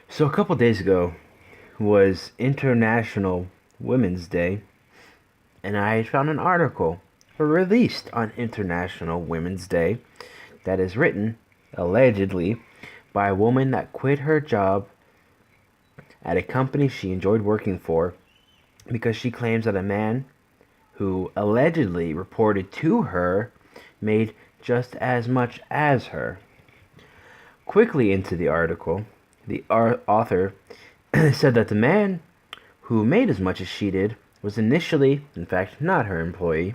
So a couple days ago was International Women's Day, and I found an article released on International Women's Day that is written, allegedly, by a woman that quit her job at a company she enjoyed working for because she claims that a man who allegedly reported to her made just as much as her. Quickly into the article, the author said that the man who made as much as she did was initially, in fact, not her employee.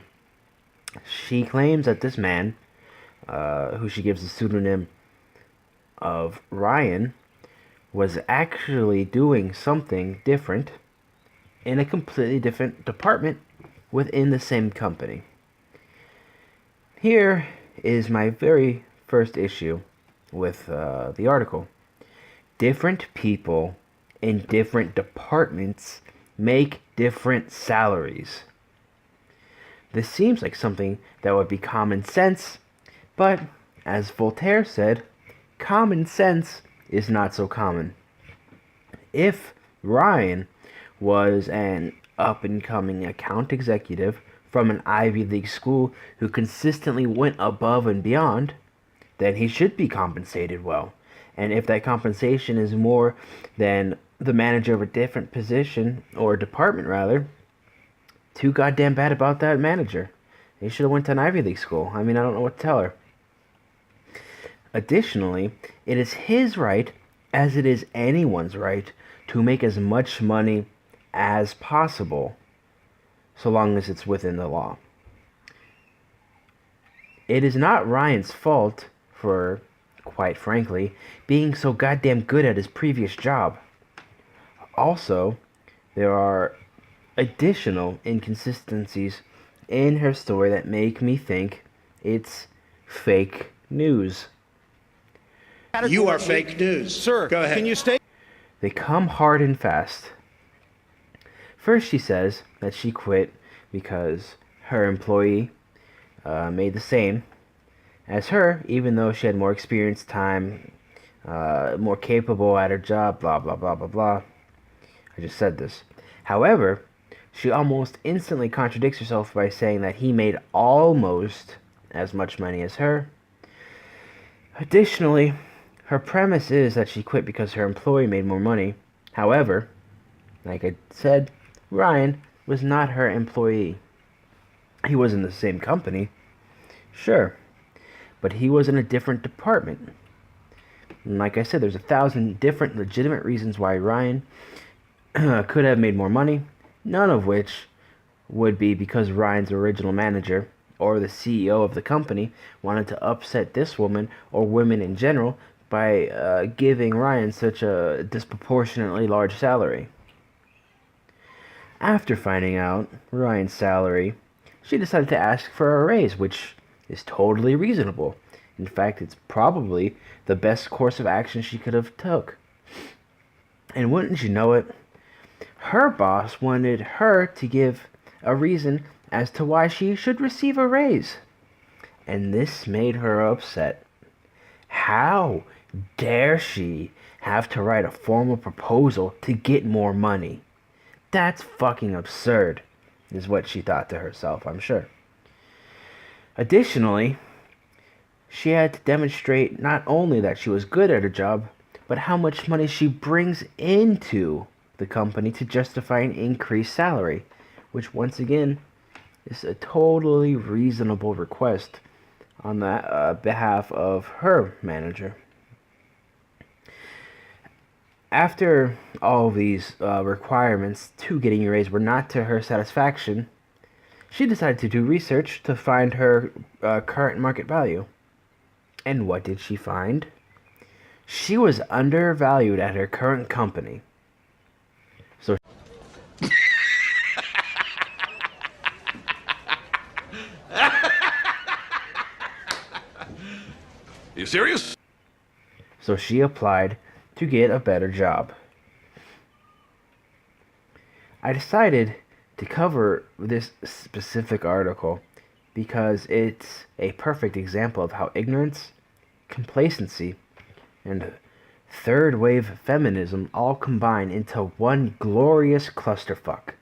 She claims that this man, who she gives the pseudonym of Ryan, was actually doing something different in a completely different department within the same company. Here is my very first issue with the article. Different people in different departments make different salaries. This seems like something that would be common sense, but as Voltaire said, common sense is not so common. If Ryan was an up and coming account executive from an Ivy League school who consistently went above and beyond, then he should be compensated well. And if that compensation is more than the manager of a different position, or department rather, too goddamn bad about that manager. He should have went to an Ivy League school. I mean, I don't know what to tell her. Additionally, it is his right, as it is anyone's right, to make as much money as possible, so long as it's within the law. It is not Ryan's fault for, quite frankly, being so goddamn good at his previous job. Also, there are additional inconsistencies in her story that make me think it's fake news. You are fake news. Sir, go ahead. Can you state? They come hard and fast. First, she says that she quit because her employee made the same as her, even though she had more experience, time, more capable at her job, blah, blah, blah, blah, blah. I just said this. However, she almost instantly contradicts herself by saying that he made almost as much money as her. Additionally, her premise is that she quit because her employee made more money. However, like I said, Ryan was not her employee. He was in the same company, sure, but he was in a different department. And like I said, there's 1,000 different legitimate reasons why Ryan could have made more money, none of which would be because Ryan's original manager or the CEO of the company wanted to upset this woman or women in general by giving Ryan such a disproportionately large salary. After finding out Ryan's salary, she decided to ask for a raise, which is totally reasonable. In fact, it's probably the best course of action she could have took. And wouldn't you know it, her boss wanted her to give a reason as to why she should receive a raise. And this made her upset. How dare she have to write a formal proposal to get more money? That's fucking absurd, is what she thought to herself, I'm sure. Additionally, she had to demonstrate not only that she was good at her job, but how much money she brings into the company to justify an increased salary, which once again is a totally reasonable request on the behalf of her manager. After all of these requirements to getting a raise were not to her satisfaction, she decided to do research to find her current market value. And what did she find? She was undervalued at her current company. So You serious? so she applied to get a better job. I decided to cover this specific article because it's a perfect example of how ignorance, complacency, and third wave feminism all combined into one glorious clusterfuck.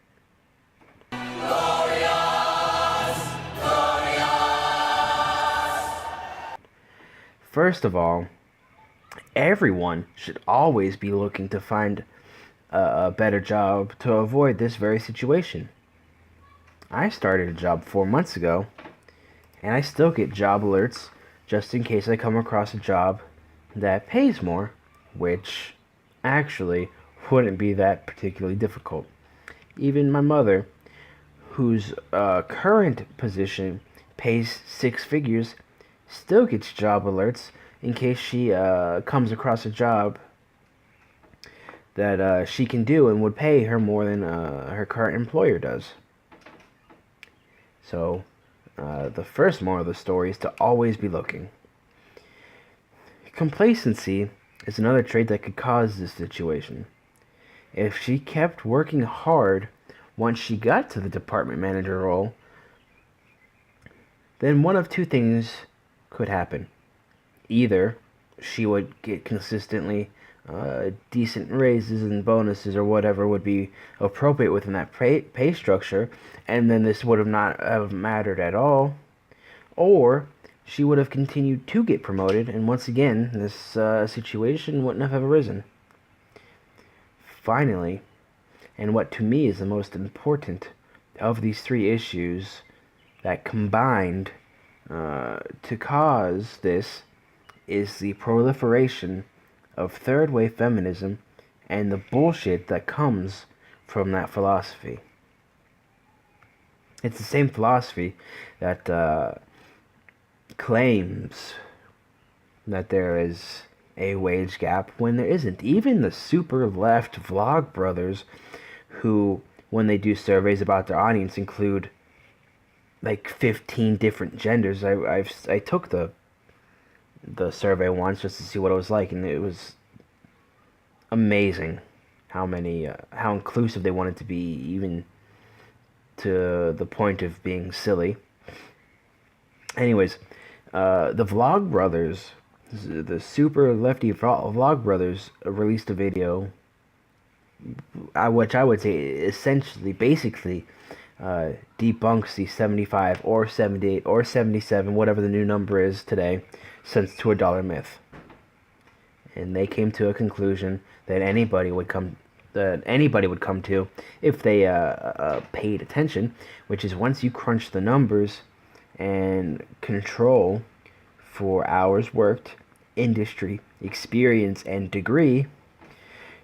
First of all, everyone should always be looking to find a better job to avoid this very situation. I started a job 4 months ago, and I still get job alerts just in case I come across a job that pays more, which actually wouldn't be that particularly difficult. Even my mother, whose current position pays 6 figures, still gets job alerts in case she comes across a job that she can do and would pay her more than her current employer does. So, the first moral of the story is to always be looking. Complacency is another trait that could cause this situation. If she kept working hard once she got to the department manager role, then one of two things could happen. Either she would get consistently decent raises and bonuses or whatever would be appropriate within that pay structure, and then this would have not have mattered at all, or she would have continued to get promoted, and once again this situation wouldn't have arisen. Finally, and what to me is the most important of these three issues that combined to cause this, is the proliferation of third wave feminism and the bullshit that comes from that philosophy. It's the same philosophy that claims that there is a wage gap when there isn't. Even the super left vlogbrothers, who, when they do surveys about their audience, include like 15 different genders. I took the survey once just to see what it was like, and it was amazing how inclusive they wanted to be, even to the point of being silly. Anyways, the Vlogbrothers, the super lefty Vlogbrothers, released a video, which I would say essentially, basically, debunks the 75 or 78 or 77, whatever the new number is today, cents to a dollar myth. And they came to a conclusion that anybody would come to if they paid attention, which is once you crunch the numbers and control for hours worked, industry, experience, and degree,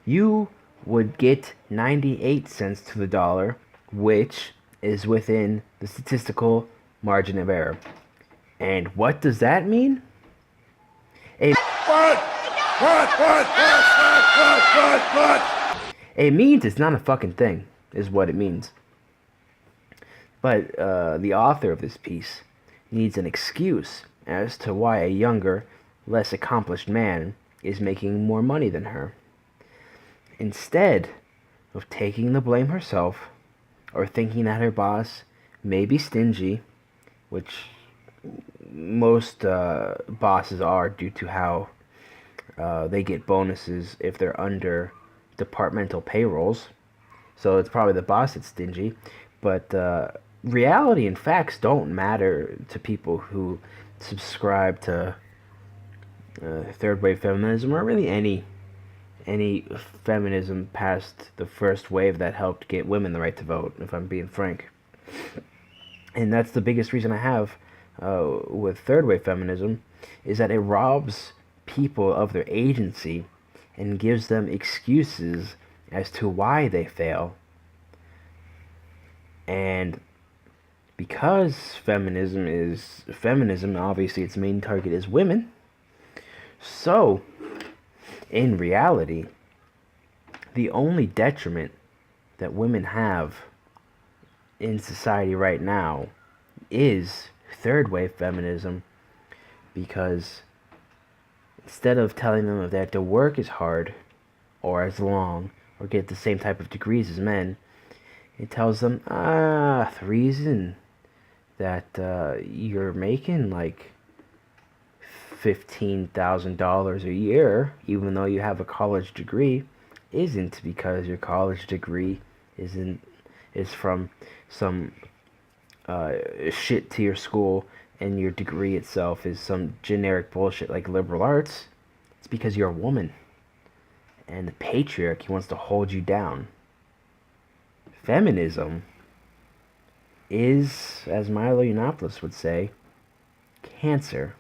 you would get 98 cents to the dollar, which is within the statistical margin of error. And what does that mean? It means it's not a fucking thing, is what it means. But the author of this piece needs an excuse as to why a younger, less accomplished man is making more money than her. Instead of taking the blame herself, or thinking that her boss may be stingy, which most bosses are due to how they get bonuses if they're under departmental payrolls. So it's probably the boss that's stingy. But reality and facts don't matter to people who subscribe to third wave feminism, or really any feminism past the first wave that helped get women the right to vote, if I'm being frank. And that's the biggest reason I have with third wave feminism, is that it robs people of their agency and gives them excuses as to why they fail. And because feminism, obviously its main target is women, so in reality, the only detriment that women have in society right now is third wave feminism, because instead of telling them that their work is hard or as long or get the same type of degrees as men, it tells them, the reason that you're making like $15,000 a year, even though you have a college degree, isn't because your college degree is from some shit tier school, and your degree itself is some generic bullshit like liberal arts. It's because you're a woman, and the patriarchy wants to hold you down. Feminism is, as Milo Yiannopoulos would say, cancer.